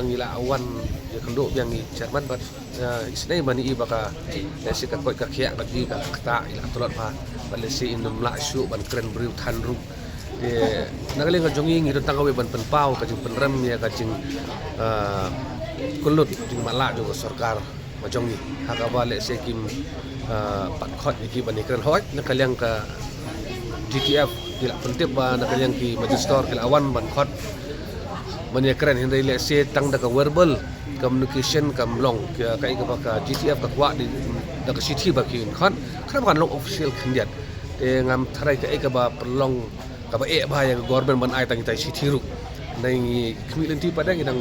ngila awan ya kendo yang ni Jerman bat isnai bani iba ka lesi ka koi ka khia ka di ka kta ila tolot pa balesi indum la shu ban kren briu than ru de nagale nga jongi ngi tang awe ban pen pau ka jing penrem ya ka jing kulut jing mala jo sarkar ma jongi haka ba lesi kim pat khot ki bani kren hoj nakaliang ka GTF kila pentip ba nakaliang ki majistor kila awan ban khot banyak keren hindi lesi tang da ka verbal communication kam long ka ka GTF ka kwa di da ka city ba kin khan kan long official khandiat te ngam tharai ka ba perlong ka ba ba yang government ban ai tang tai city ru nai community padang idang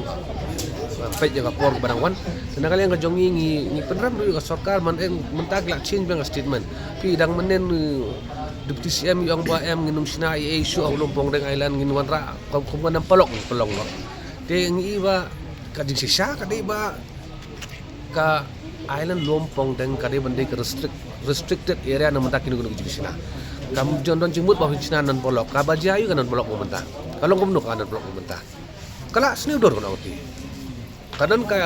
pej ka por barang wan na kali yang ka jongi ngi penram du ka sarkar man mentag la change bang statement pi dang menen Deputy CM yang ba em nginum sina isu au lompong deng island nginwan ra kum kan pelong lo te ngi ba ka jing sisa ka de ba ka island lompong deng ka de bande ka restricted area na mentak kinu jing sina kam jon don jimut ba sina nan polok ka ba jayu kan nan polok mo mentak kalau ngom nuk kan nan polok mo mentak kala sni dor kan oti kadang ka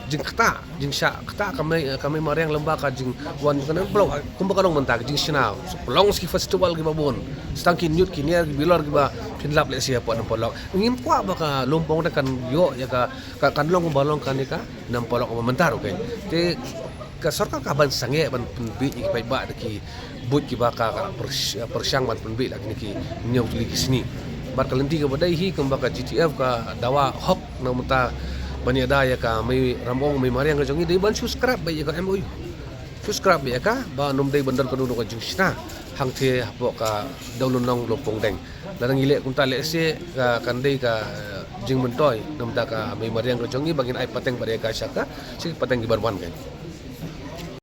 jing kta jing sya kta kami mariang lembah ka jing wan kan blok kumba kalong mentak jing sina pelong ski festival gi babon stangkin nyut kinier gi bilor gi ba pinlap le sia po nan polok ngim kwa ba ka lompong kan yo ya ka kan long balong kan ka nan polok mo mentar okay te ka sarkar ka ban sange ban penbi gi pai ba ki but gi ba ka persyang ban penbi lagi ki nyau li sini bar kalenti ka badai hi kumba ka GTF ka dawa hok na mata bani ada ya ka may ramong may mariang ka jongi dai ban subscribe ba ya ka MOU subscribe ya ka ba num dai bandar kanu ka jungsna hang the hapo ka daulun nong lopong deng larang ile kunta le se ka kandai ka jing mentoy num da ka may mariang ka jongi bangin ai pateng bare ka syaka si pateng gi barwan kan